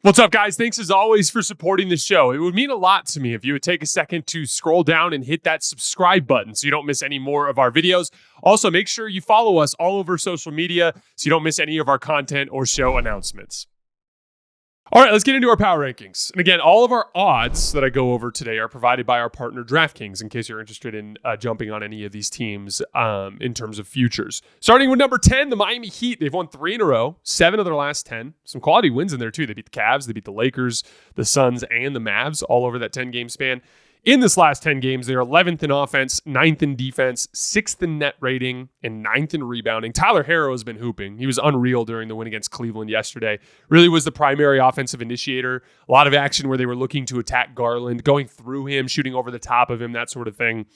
What's up, guys? Thanks as always for supporting the show. It would mean a lot to me if you would take a second to scroll down and hit that subscribe button so you don't miss any more of our videos. Also, make sure you follow us all over social media so you don't miss any of our content or show announcements. All right, let's get into our power rankings. And again, all of our odds that I go over today are provided by our partner DraftKings, in case you're interested in jumping on any of these teams in terms of futures. Starting with number 10, the Miami Heat. They've won 3 in a row, 7 of their last 10. Some quality wins in there, too. They beat the Cavs, they beat the Lakers, the Suns, and the Mavs all over that 10-game span. In this last 10 games, they're 11th in offense, 9th in defense, 6th in net rating, and 9th in rebounding. Tyler Herro has been hooping. He was unreal during the win against Cleveland yesterday. Really was the primary offensive initiator. A lot of action where they were looking to attack Garland, going through him, shooting over the top of him, that sort of thing.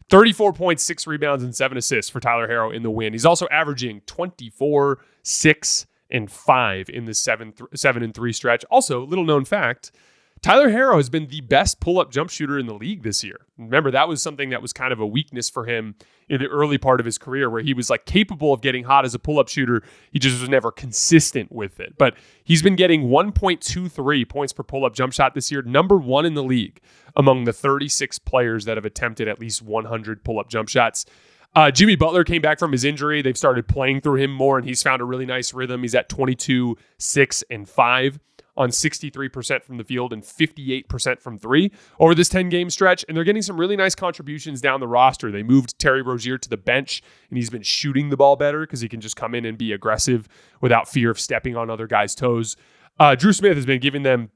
34 points, 6 rebounds, and 7 assists for Tyler Herro in the win. He's also averaging 24, 6, and 5 in the 7-3 stretch. Also, little known fact, Tyler Herro has been the best pull-up jump shooter in the league this year. Remember, that was something that was kind of a weakness for him in the early part of his career, where he was like capable of getting hot as a pull-up shooter. He just was never consistent with it. But he's been getting 1.23 points per pull-up jump shot this year, number 1 in the league among the 36 players that have attempted at least 100 pull-up jump shots. Jimmy Butler came back from his injury. They've started playing through him more, and he's found a really nice rhythm. He's at 22, 6, and 5. On 63% from the field and 58% from 3 over this 10-game stretch. And they're getting some really nice contributions down the roster. They moved Terry Rozier to the bench, and he's been shooting the ball better because he can just come in and be aggressive without fear of stepping on other guys' toes. Drew Smith has been giving them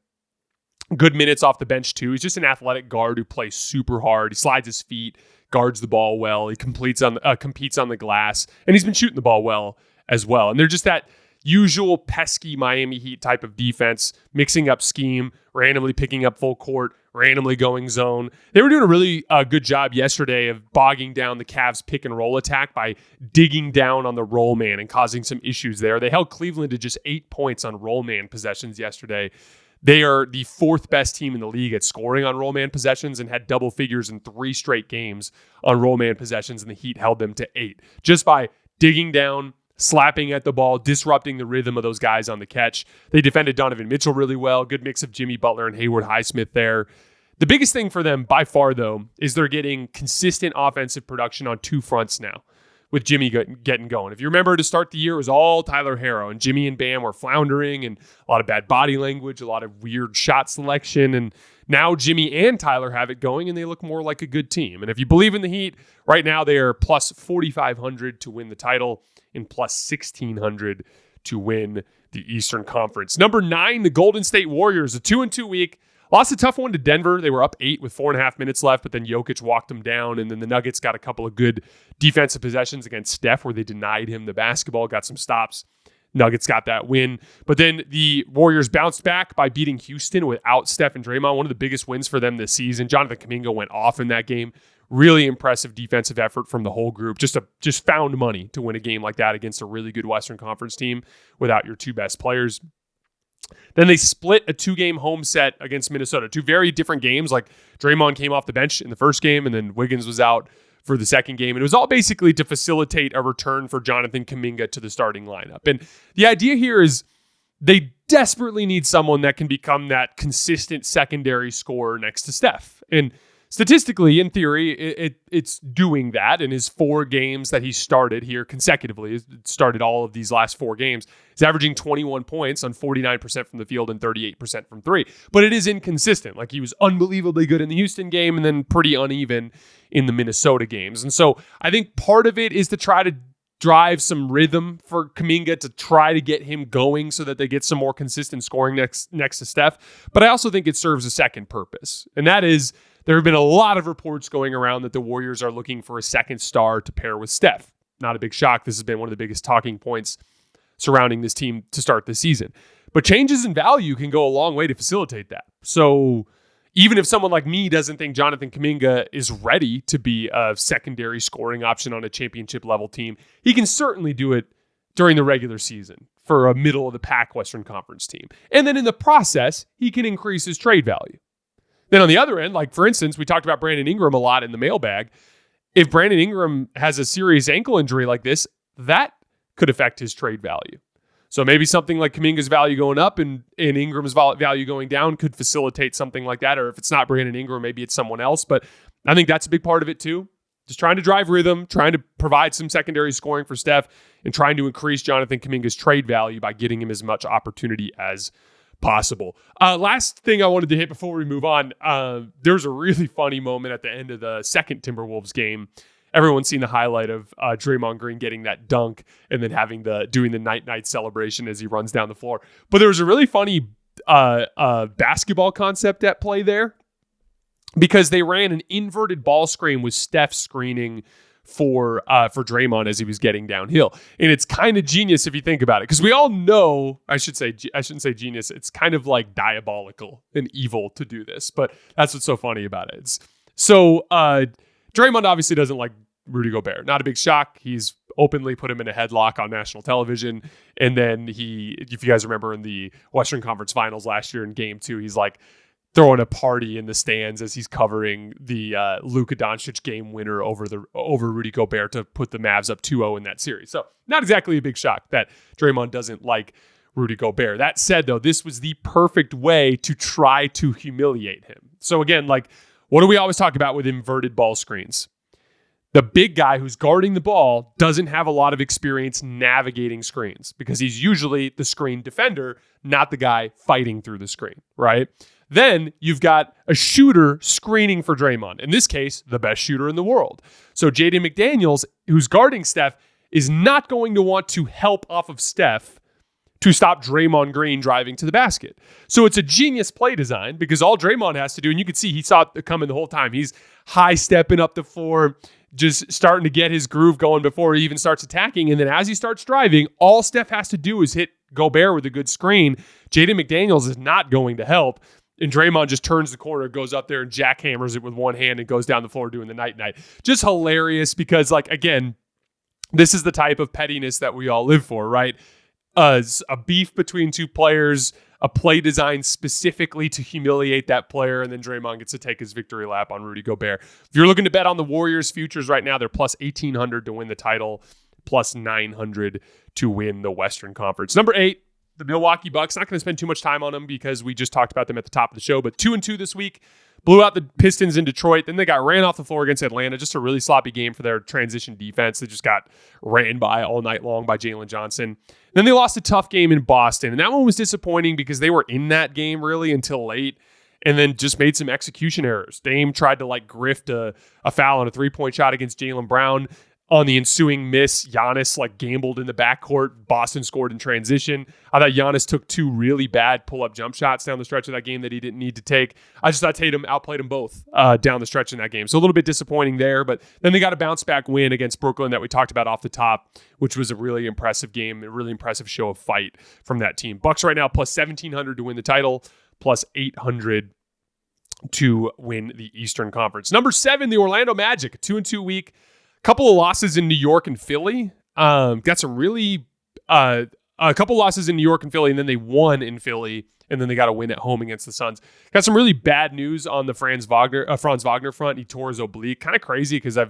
good minutes off the bench, too. He's just an athletic guard who plays super hard. He slides his feet, guards the ball well. He competes on the glass, and he's been shooting the ball well as well. And they're just that usual pesky Miami Heat type of defense, mixing up scheme, randomly picking up full court, randomly going zone. They were doing a really good job yesterday of bogging down the Cavs pick and roll attack by digging down on the roll man and causing some issues there. They held Cleveland to just 8 points on roll man possessions yesterday. They are the 4th best team in the league at scoring on roll man possessions and had double figures in 3 straight games on roll man possessions, and the Heat held them to 8 just by digging down, slapping at the ball, disrupting the rhythm of those guys on the catch. They defended Donovan Mitchell really well. Good mix of Jimmy Butler and Hayward Highsmith there. The biggest thing for them by far, though, is they're getting consistent offensive production on 2 fronts now with Jimmy getting going. If you remember, to start the year, it was all Tyler Herro, and Jimmy and Bam were floundering, and a lot of bad body language, a lot of weird shot selection, and now Jimmy and Tyler have it going, and they look more like a good team. And if you believe in the Heat, right now they are plus 4,500 to win the title and plus 1,600 to win the Eastern Conference. Number 9, the Golden State Warriors, a 2-2 week. Lost a tough one to Denver. They were up 8 with 4.5 minutes left, but then Jokic walked them down, and then the Nuggets got a couple of good defensive possessions against Steph where they denied him the basketball, got some stops. Nuggets got that win. But then the Warriors bounced back by beating Houston without Steph and Draymond, one of the biggest wins for them this season. Jonathan Kuminga went off in that game. Really impressive defensive effort from the whole group. Just found money to win a game like that against a really good Western Conference team without your 2 best players. Then they split a 2-game home set against Minnesota. 2 very different games. Like Draymond came off the bench in the first game, and then Wiggins was out for the second game. And it was all basically to facilitate a return for Jonathan Kuminga to the starting lineup. And the idea here is they desperately need someone that can become that consistent secondary scorer next to Steph. And statistically, in theory, it's doing that in his 4 games that he started here consecutively. He started all of these last 4 games. He's averaging 21 points on 49% from the field and 38% from 3. But it is inconsistent. Like, he was unbelievably good in the Houston game and then pretty uneven in the Minnesota games. And so I think part of it is to try to drive some rhythm for Kuminga, to try to get him going so that they get some more consistent scoring next to Steph. But I also think it serves a second purpose, and that is there have been a lot of reports going around that the Warriors are looking for a second star to pair with Steph. Not a big shock. This has been one of the biggest talking points surrounding this team to start this season. But changes in value can go a long way to facilitate that. So even if someone like me doesn't think Jonathan Kuminga is ready to be a secondary scoring option on a championship level team, he can certainly do it during the regular season for a middle of the pack Western Conference team. And then in the process, he can increase his trade value. Then on the other end, like for instance, we talked about Brandon Ingram a lot in the mailbag. If Brandon Ingram has a serious ankle injury like this, that could affect his trade value. So maybe something like Kuminga's value going up and Ingram's value going down could facilitate something like that. Or if it's not Brandon Ingram, maybe it's someone else. But I think that's a big part of it too. Just trying to drive rhythm, trying to provide some secondary scoring for Steph, and trying to increase Jonathan Kuminga's trade value by getting him as much opportunity as possible. Last thing I wanted to hit before we move on, there was a really funny moment at the end of the second Timberwolves game. Everyone's seen the highlight of Draymond Green getting that dunk and then doing the night celebration as he runs down the floor. But there was a really funny basketball concept at play there, because they ran an inverted ball screen with Steph screening for Draymond as he was getting downhill. And it's kind of genius if you think about it, because we all know, I shouldn't say genius, it's kind of like diabolical and evil to do this, but that's what's so funny about it. Draymond obviously doesn't like Rudy Gobert. Not a big shock. He's openly put him in a headlock on national television. And then if you guys remember in the Western Conference Finals last year in Game 2, he's like throwing a party in the stands as he's covering the Luka Doncic game winner over Rudy Gobert to put the Mavs up 2-0 in that series. So not exactly a big shock that Draymond doesn't like Rudy Gobert. That said, though, this was the perfect way to try to humiliate him. So again, what do we always talk about with inverted ball screens? The big guy who's guarding the ball doesn't have a lot of experience navigating screens because he's usually the screen defender, not the guy fighting through the screen, right? Then you've got a shooter screening for Draymond. In this case, the best shooter in the world. So Jaden McDaniels, who's guarding Steph, is not going to want to help off of Steph to stop Draymond Green driving to the basket. So it's a genius play design because all Draymond has to do, and you can see he saw it coming the whole time. He's high stepping up the floor, just starting to get his groove going before he even starts attacking. And then as he starts driving, all Steph has to do is hit Gobert with a good screen. Jaden McDaniels is not going to help. And Draymond just turns the corner, goes up there and jackhammers it with one hand and goes down the floor doing the night-night. Just hilarious because, again, this is the type of pettiness that we all live for, right? A beef between two players, a play designed specifically to humiliate that player, and then Draymond gets to take his victory lap on Rudy Gobert. If you're looking to bet on the Warriors futures right now, they're plus 1,800 to win the title, plus 900 to win the Western Conference. Number 8, the Milwaukee Bucks. Not going to spend too much time on them because we just talked about them at the top of the show, but 2-2 this week. Blew out the Pistons in Detroit. Then they got ran off the floor against Atlanta. Just a really sloppy game for their transition defense. They just got ran by all night long by Jalen Johnson. Then they lost a tough game in Boston. And that one was disappointing because they were in that game really until late and then just made some execution errors. Dame tried to grift a foul on a three-point shot against Jaylen Brown. On the ensuing miss, Giannis gambled in the backcourt. Boston scored in transition. I thought Giannis took 2 really bad pull-up jump shots down the stretch of that game that he didn't need to take. I just thought Tatum outplayed them both down the stretch in that game. So a little bit disappointing there, but then they got a bounce-back win against Brooklyn that we talked about off the top, which was a really impressive game, a really impressive show of fight from that team. Bucks right now plus 1,700 to win the title, plus 800 to win the Eastern Conference. Number 7, the Orlando Magic, a 2-2 week. Couple of losses in New York and Philly. Got some really a couple losses in New York and Philly, and then they won in Philly, and then they got a win at home against the Suns. Got some really bad news on the Franz Wagner front. He tore his oblique. Kind of crazy because I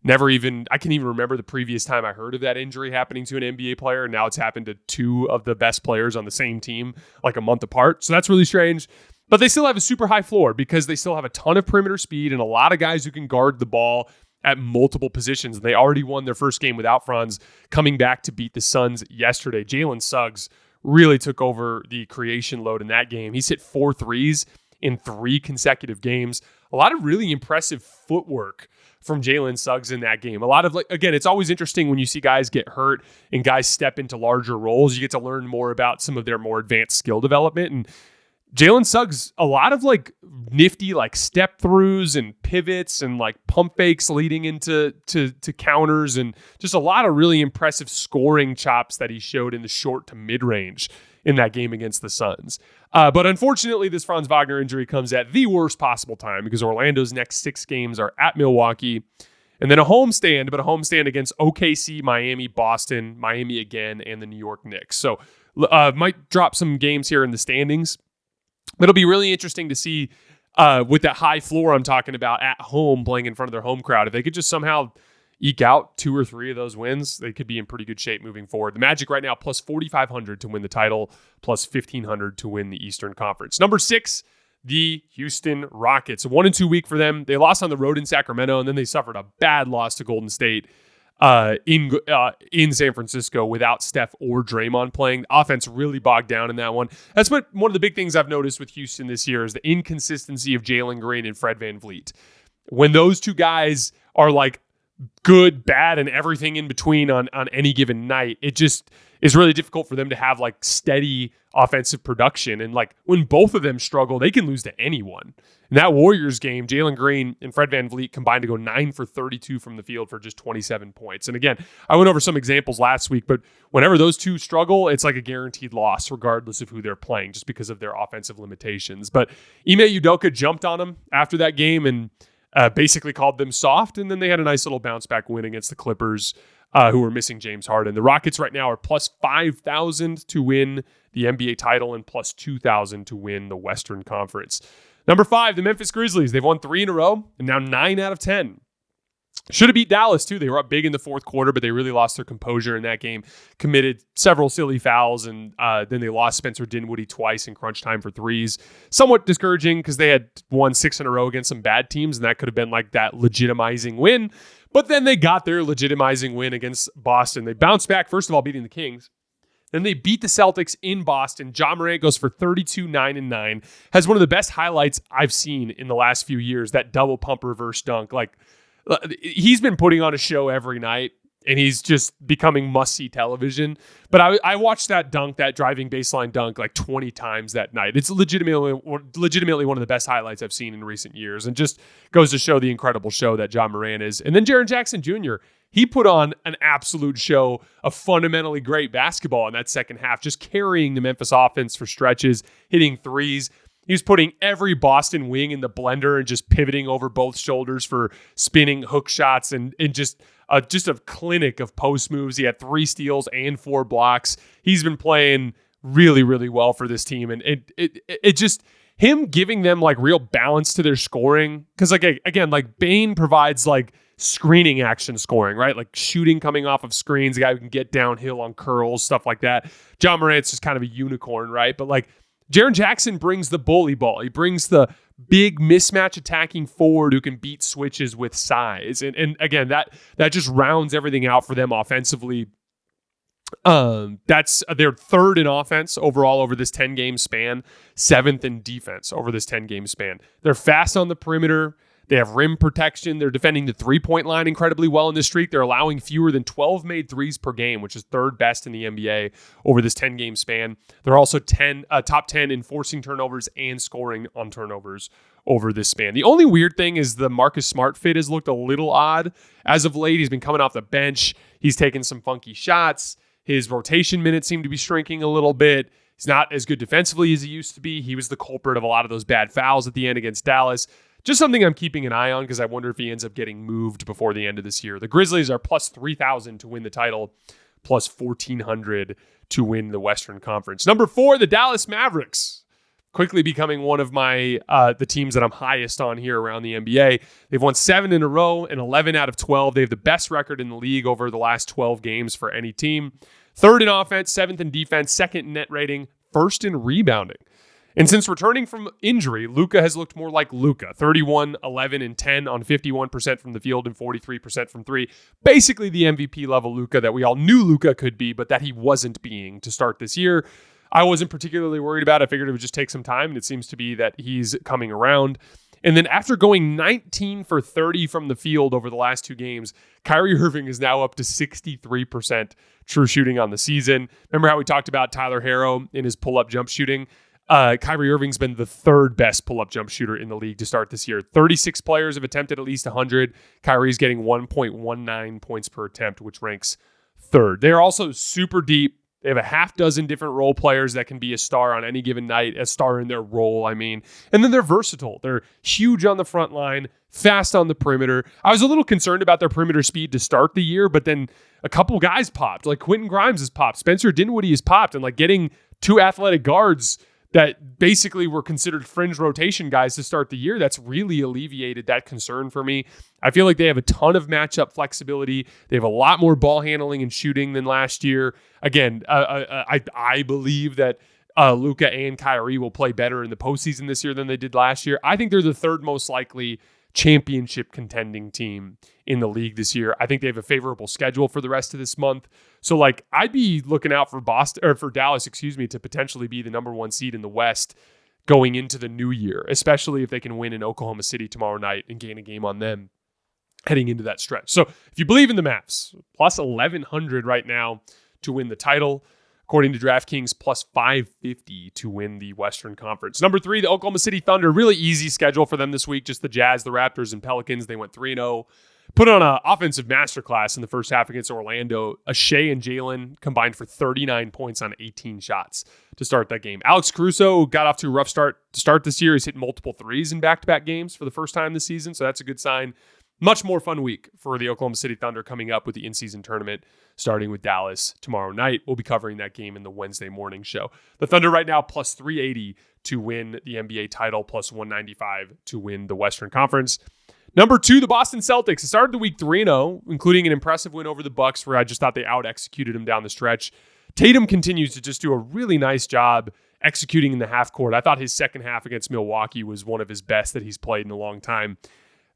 can't even remember the previous time I heard of that injury happening to an NBA player. And now it's happened to 2 of the best players on the same team a month apart. So that's really strange. But they still have a super high floor because they still have a ton of perimeter speed and a lot of guys who can guard the ball at multiple positions. And they already won their first game without Franz, coming back to beat the Suns yesterday. Jalen Suggs really took over the creation load in that game. He's hit 4 threes in 3 consecutive games. A lot of really impressive footwork from Jalen Suggs in that game. A lot of again, it's always interesting when you see guys get hurt and guys step into larger roles. You get to learn more about some of their more advanced skill development. And Jalen Suggs, a lot of nifty step throughs and pivots and pump fakes leading into counters, and just a lot of really impressive scoring chops that he showed in the short to mid range in that game against the Suns. But unfortunately, this Franz Wagner injury comes at the worst possible time because Orlando's next 6 games are at Milwaukee, and then a homestand against OKC, Miami, Boston, Miami again, and the New York Knicks. So might drop some games here in the standings. It'll be really interesting to see with that high floor I'm talking about at home playing in front of their home crowd, if they could just somehow, eke out 2 or 3 of those wins, they could be in pretty good shape moving forward. The Magic right now plus 4,500 to win the title, plus 1,500 to win the Eastern Conference. Number 6, the Houston Rockets. A 1-2 week for them. They lost on the road in Sacramento, and then they suffered a bad loss to Golden State in San Francisco without Steph or Draymond playing. The offense really bogged down in that one. That's one of the big things I've noticed with Houston this year is the inconsistency of Jalen Green and Fred VanVleet. When those two guys are like good, bad, and everything in between on any given night, it just is really difficult for them to have like steady offensive production. And like when both of them struggle, they can lose to anyone. In that Warriors game, Jalen Green and Fred VanVleet combined to go 9 for 32 from the field for just 27 points. And again, I went over some examples last week, but whenever those two struggle, it's like a guaranteed loss, regardless of who they're playing, just because of their offensive limitations. But Ime Udoka jumped on them after that game and basically called them soft. And then they had a nice little bounce back win against the Clippers, who were missing James Harden. The Rockets right now are plus 5,000 to win the NBA title and plus 2,000 to win the Western Conference. Number 5, the Memphis Grizzlies. They've won 3 in a row and now 9 out of 10. Should have beat Dallas too. They were up big in the fourth quarter, but they really lost their composure in that game, committed several silly fouls, and then they lost Spencer Dinwiddie twice in crunch time for threes. Somewhat discouraging because they had won 6 in a row against some bad teams, and that could have been like that legitimizing win. But then they got their legitimizing win against Boston. They bounced back, first of all, beating the Kings. Then they beat the Celtics in Boston. Ja Morant goes for 32, 9, and 9. Has one of the best highlights I've seen in the last few years, that double pump reverse dunk. Like, he's been putting on a show every night, and he's just becoming must-see television. But I watched that dunk, that driving baseline dunk, like 20 times that night. It's legitimately one of the best highlights I've seen in recent years, and just goes to show the incredible show that Ja Morant is. And then Jaren Jackson Jr., he put on an absolute show of fundamentally great basketball in that second half, just carrying the Memphis offense for stretches, hitting threes. He was putting every Boston wing in the blender and just pivoting over both shoulders for spinning hook shots and just a clinic of post moves. He had 3 steals and 4 blocks. He's been playing really, really well for this team. And it just, him giving them like real balance to their scoring. Because like, again, like Bane provides like screening action scoring, right? Like shooting coming off of screens, a guy who can get downhill on curls, stuff like that. Ja Morant's just kind of a unicorn, right? But like Jaren Jackson brings the bully ball. He brings the big mismatch attacking forward who can beat switches with size. And again, that just rounds everything out for them offensively. That's their 3rd in offense overall over this 10-game span, 7th in defense over this 10-game span. They're fast on the perimeter. They have rim protection. They're defending the 3-point line incredibly well in this streak. They're allowing fewer than 12 made threes per game, which is 3rd best in the NBA over this 10-game span. They're also top 10 in forcing turnovers and scoring on turnovers over this span. The only weird thing is the Marcus Smart fit has looked a little odd as of late. He's been coming off the bench. He's taken some funky shots. His rotation minutes seem to be shrinking a little bit. He's not as good defensively as he used to be. He was the culprit of a lot of those bad fouls at the end against Dallas. Just something I'm keeping an eye on because I wonder if he ends up getting moved before the end of this year. The Grizzlies are plus 3,000 to win the title, plus 1,400 to win the Western Conference. Number 4, the Dallas Mavericks, quickly becoming one of my the teams that I'm highest on here around the NBA. They've won 7 in a row and 11 out of 12. They have the best record in the league over the last 12 games for any team. 3rd in offense, 7th in defense, 2nd in net rating, 1st in rebounding. And since returning from injury, Luka has looked more like Luka. 31, 11, and 10 on 51% from the field and 43% from 3. Basically the MVP level Luka that we all knew Luka could be, but that he wasn't being to start this year. I wasn't particularly worried about it. I figured it would just take some time, and it seems to be that he's coming around. And then after going 19 for 30 from the field over the last 2 games, Kyrie Irving is now up to 63% true shooting on the season. Remember how we talked about Tyler Herro in his pull-up jump shooting? Kyrie Irving's been the 3rd best pull-up jump shooter in the league to start this year. 36 players have attempted at least 100. Kyrie's getting 1.19 points per attempt, which ranks 3rd. They're also super deep. They have a half dozen different role players that can be a star on any given night, a star in their role, I mean. And then they're versatile. They're huge on the front line, fast on the perimeter. I was a little concerned about their perimeter speed to start the year, but then a couple guys popped. Like Quentin Grimes has popped. Spencer Dinwiddie has popped. And like getting 2 athletic guards that basically were considered fringe rotation guys to start the year. That's really alleviated that concern for me. I feel like they have a ton of matchup flexibility. They have a lot more ball handling and shooting than last year. Again, I believe that Luka and Kyrie will play better in the postseason this year than they did last year. I think they're the third most likely championship contending team in the league this year. I think they have a favorable schedule for the rest of this month. So like I'd be looking out for Dallas, to potentially be the number one seed in the West going into the new year, especially if they can win in Oklahoma City tomorrow night and gain a game on them heading into that stretch. So if you believe in the Mavs, plus 1,100 right now to win the title. According to DraftKings, plus 550 to win the Western Conference. Number 3, the Oklahoma City Thunder. Really easy schedule for them this week. Just the Jazz, the Raptors, and Pelicans. They went 3-0. Put on an offensive masterclass in the first half against Orlando. Shea and Jayson combined for 39 points on 18 shots to start that game. Alex Caruso got off to a rough start to start this year. He's hit multiple threes in back-to-back games for the first time this season, so that's a good sign. Much more fun week for the Oklahoma City Thunder coming up with the in-season tournament, starting with Dallas tomorrow night. We'll be covering that game in the Wednesday morning show. The Thunder right now plus 380 to win the NBA title, plus 195 to win the Western Conference. Number 2, the Boston Celtics. It started the week 3-0, including an impressive win over the Bucks, where I just thought they out-executed them down the stretch. Tatum continues to just do a really nice job executing in the half court. I thought his second half against Milwaukee was one of his best that he's played in a long time.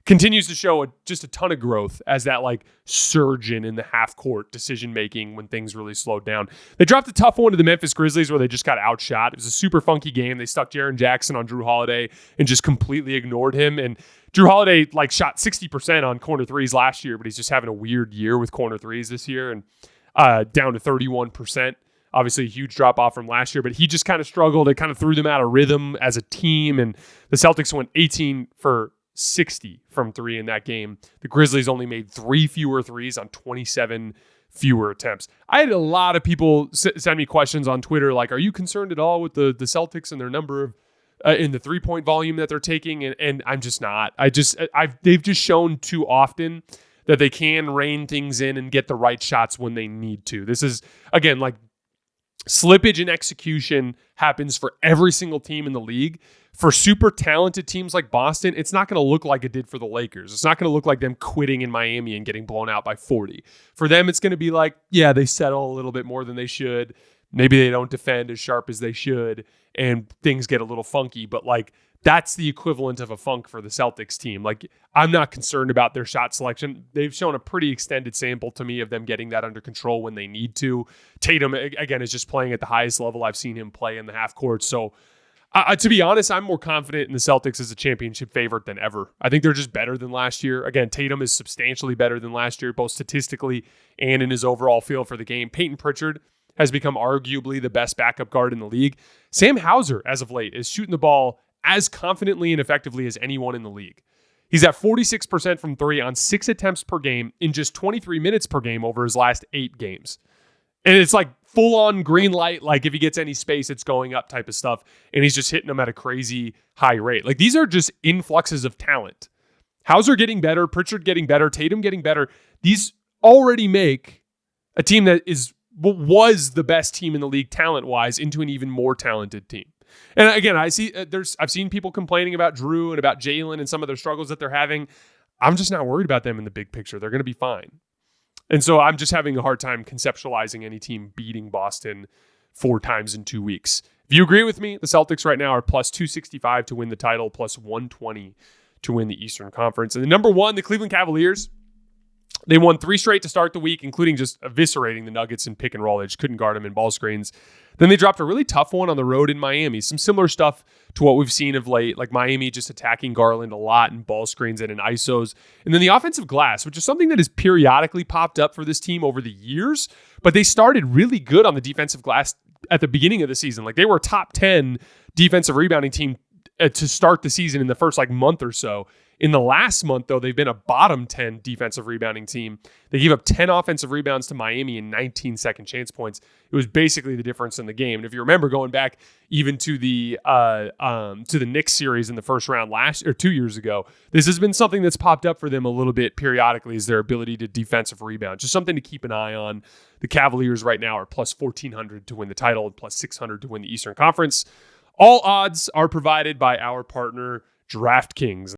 Continues to show just a ton of growth as that like surgeon in the half court decision making when things really slowed down. They dropped a tough one to the Memphis Grizzlies where they just got outshot. It was a super funky game. They stuck Jaren Jackson on Drew Holiday and just completely ignored him. And Drew Holiday like shot 60% on corner threes last year, but he's just having a weird year with corner threes this year and down to 31%. Obviously a huge drop off from last year, but he just kind of struggled. It kind of threw them out of rhythm as a team. And the Celtics went 18 for 60 from 3 in that game. The Grizzlies only made 3 fewer threes on 27 fewer attempts. I had a lot of people send me questions on Twitter like, are you concerned at all with the Celtics and their number of in the 3-point volume that they're taking? And I'm just not. They've just shown too often that they can rein things in and get the right shots when they need to. This is, again, like slippage in execution happens for every single team in the league. For super talented teams like Boston, it's not going to look like it did for the Lakers. It's not going to look like them quitting in Miami and getting blown out by 40. For them, it's going to be like, yeah, they settle a little bit more than they should. Maybe they don't defend as sharp as they should, and things get a little funky. But like, that's the equivalent of a funk for the Celtics team. Like, I'm not concerned about their shot selection. They've shown a pretty extended sample to me of them getting that under control when they need to. Tatum, again, is just playing at the highest level I've seen him play in the half court. So, to be honest, I'm more confident in the Celtics as a championship favorite than ever. I think they're just better than last year. Again, Tatum is substantially better than last year, both statistically and in his overall feel for the game. Peyton Pritchard has become arguably the best backup guard in the league. Sam Hauser, as of late, is shooting the ball as confidently and effectively as anyone in the league. He's at 46% from 3 on 6 attempts per game in just 23 minutes per game over his last 8 games. And it's like full-on green light, like if he gets any space, it's going up type of stuff. And he's just hitting them at a crazy high rate. Like these are just influxes of talent. Hauser getting better, Pritchard getting better, Tatum getting better. These already make a team that was the best team in the league talent-wise into an even more talented team. And again, I've seen people complaining about Drew and about Jaylen and some of their struggles that they're having. I'm just not worried about them in the big picture. They're going to be fine. And so I'm just having a hard time conceptualizing any team beating Boston 4 times in 2 weeks. If you agree with me, the Celtics right now are plus 265 to win the title, plus 120 to win the Eastern Conference. And the number 1, the Cleveland Cavaliers, they won 3 straight to start the week, including just eviscerating the Nuggets in pick and roll. They just couldn't guard them in ball screens. Then they dropped a really tough one on the road in Miami. Some similar stuff to what we've seen of late, like Miami just attacking Garland a lot in ball screens and in ISOs. And then the offensive glass, which is something that has periodically popped up for this team over the years, but they started really good on the defensive glass at the beginning of the season. Like they were a top 10 defensive rebounding team to start the season in the first like month or so. In the last month, though, they've been a bottom 10 defensive rebounding team. They gave up 10 offensive rebounds to Miami and 19 second chance points. It was basically the difference in the game. And if you remember going back even to the Knicks series in the first round 2 years ago, this has been something that's popped up for them a little bit periodically, is their ability to defensive rebound. Just something to keep an eye on. The Cavaliers right now are plus 1,400 to win the title and plus 600 to win the Eastern Conference. All odds are provided by our partner, DraftKings.